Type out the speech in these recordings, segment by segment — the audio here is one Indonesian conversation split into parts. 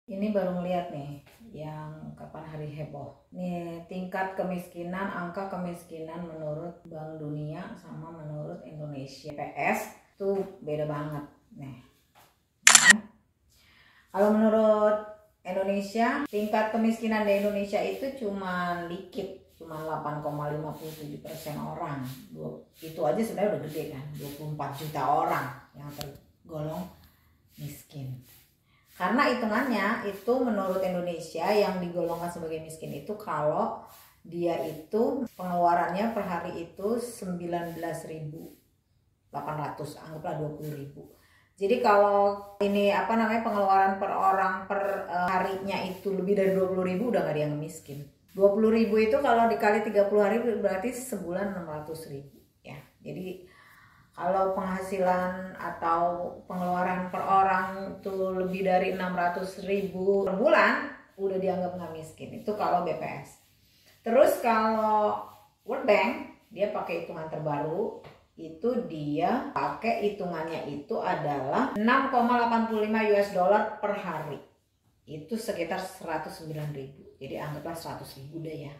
Ini baru ngeliat nih yang kapan hari heboh. Nih tingkat kemiskinan, angka kemiskinan menurut Bank Dunia sama menurut Indonesia. PS tuh beda banget. Nih. Kalau menurut Indonesia, tingkat kemiskinan di Indonesia itu cuma dikit, cuma 8,57% orang. Itu aja sebenarnya udah gede kan, 24 juta orang yang tergolong miskin. Karena hitungannya itu menurut Indonesia yang digolongkan sebagai miskin itu kalau dia itu pengeluarannya per hari itu 19.800, anggaplah 20.000. Jadi kalau ini pengeluaran per orang per harinya itu lebih dari 20.000 udah gak dianggap miskin. 20.000 itu kalau dikali 30 hari berarti sebulan 600.000 ya. Jadi kalau penghasilan atau pengeluaran per orang itu lebih dari 600.000 per bulan udah dianggap nggak miskin. Itu kalau BPS. Terus kalau World Bank dia pakai hitungan terbaru, itu dia pakai hitungannya itu adalah 6,85 US dollar per hari. Itu sekitar 109.000. Jadi anggaplah 100.000 deh ya.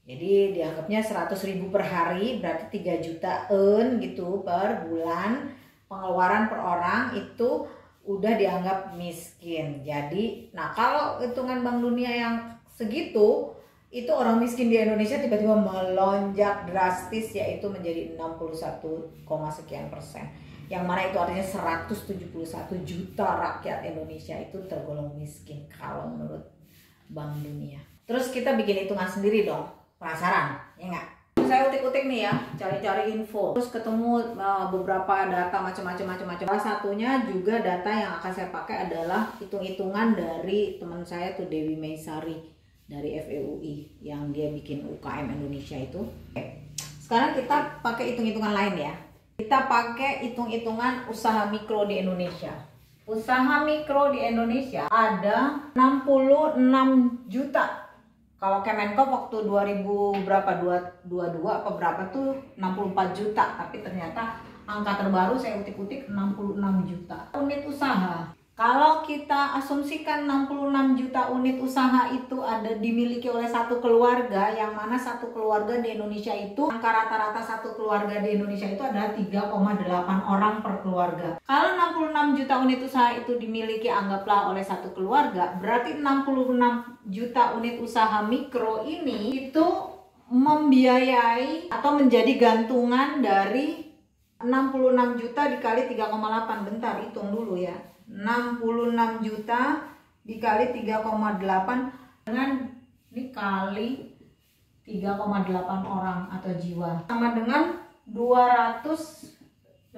Jadi dianggapnya 100.000 per hari berarti 3 jutaan gitu per bulan. Pengeluaran per orang itu udah dianggap miskin. Jadi nah kalau hitungan Bank Dunia yang segitu, itu orang miskin di Indonesia tiba-tiba melonjak drastis yaitu menjadi 61, sekian persen. Yang mana itu artinya 171 juta rakyat Indonesia itu tergolong miskin kalau menurut Bank Dunia. Terus kita bikin hitungan sendiri dong. Penasaran? Ya nggak? Saya utik-utik nih ya, cari-cari info. Terus ketemu beberapa data macam-macam. Salah satunya juga data yang akan saya pakai adalah hitung-hitungan dari teman saya tuh Dewi Maisari dari FEUI yang dia bikin UKM Indonesia itu. Oke. Sekarang kita pakai hitung-hitungan lain ya. Kita pakai hitung-hitungan usaha mikro di Indonesia. Usaha mikro di Indonesia ada 66 juta. Kalau Kemenko waktu 2000 berapa 22 apa berapa tuh 64 juta, tapi ternyata angka terbaru saya utik-utik 66 juta unit usaha. Kalau kita asumsikan 66 juta unit usaha itu ada dimiliki oleh satu keluarga, yang mana satu keluarga di Indonesia itu angka rata-rata satu keluarga di Indonesia itu adalah 3,8 orang per keluarga. Kalau 66 juta unit usaha itu dimiliki anggaplah oleh satu keluarga, berarti 66 juta unit usaha mikro ini itu membiayai atau menjadi gantungan dari 66 juta dikali 3,8. Bentar, hitung dulu ya. 66 juta dikali 3,8 dengan dikali 3,8 orang atau jiwa sama dengan 250,8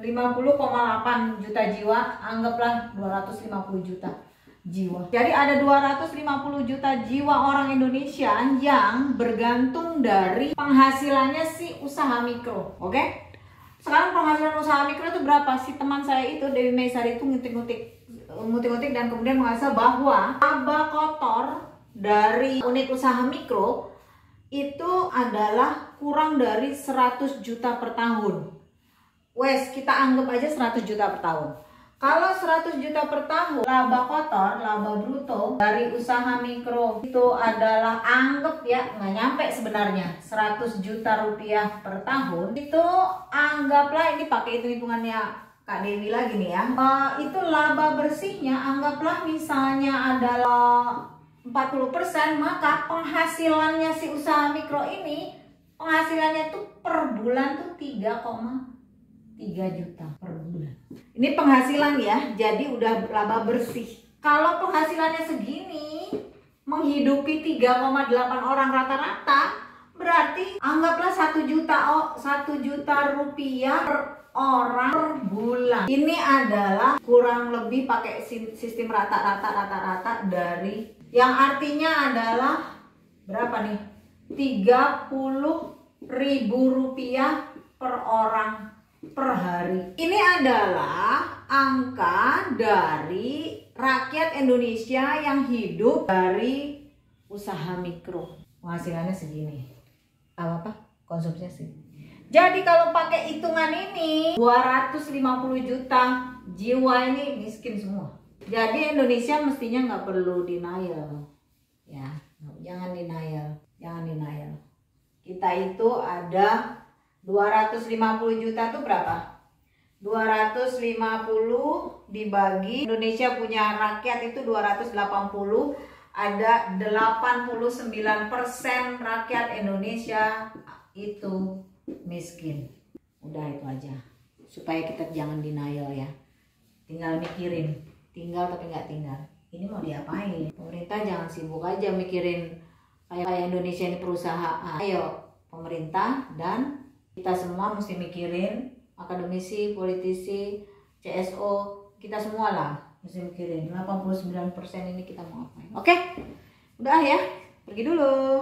juta jiwa, anggaplah 250 juta jiwa. Jadi ada 250 juta jiwa orang Indonesia yang bergantung dari penghasilannya si usaha mikro. Oke? Sekarang penghasilan usaha mikro itu berapa? Si teman saya itu Dewi Maisari itu ngutik-ngutik dan kemudian mengasah bahwa laba kotor dari unit usaha mikro itu adalah kurang dari 100 juta per tahun. Wes, kita anggap aja 100 juta per tahun. Kalau 100 juta per tahun, laba kotor, laba bruto dari usaha mikro itu adalah, anggap ya, nggak nyampe sebenarnya 100 juta rupiah per tahun. Itu anggaplah, ini pakai hitung-hitungannya Kak Dewi lagi nih ya. Itu laba bersihnya anggaplah misalnya adalah 40%, maka penghasilannya si usaha mikro ini, penghasilannya tuh per bulan tuh 3,3 juta per bulan. Ini penghasilan ya, jadi udah laba bersih. Kalau penghasilannya segini, menghidupi 3,8 orang rata-rata, berarti anggaplah 1 juta rupiah per orang per bulan. Ini adalah kurang lebih pakai sistem rata-rata dari, yang artinya adalah berapa nih? 30.000 rupiah per orang per hari. Ini adalah angka dari rakyat Indonesia yang hidup dari usaha mikro. Penghasilannya segini. Apa? Konsumsinya segini. Jadi kalau pakai hitungan ini 250 juta jiwa ini miskin semua. Jadi Indonesia mestinya nggak perlu denial, ya, jangan denial. Kita itu ada 250 juta tuh berapa? 250 dibagi Indonesia punya rakyat itu 280, ada 89% rakyat Indonesia itu miskin. Udah itu aja. Supaya kita jangan denial ya. Tinggal mikirin, tinggal tapi nggak tinggal. Ini mau diapain? Pemerintah jangan sibuk aja mikirin kayak Indonesia ini perusahaan. Ayo pemerintah dan kita semua mesti mikirin, akademisi, politisi, CSO, kita semua lah mesti mikirin 89% ini kita mau apain. Oke, udah ya, pergi dulu.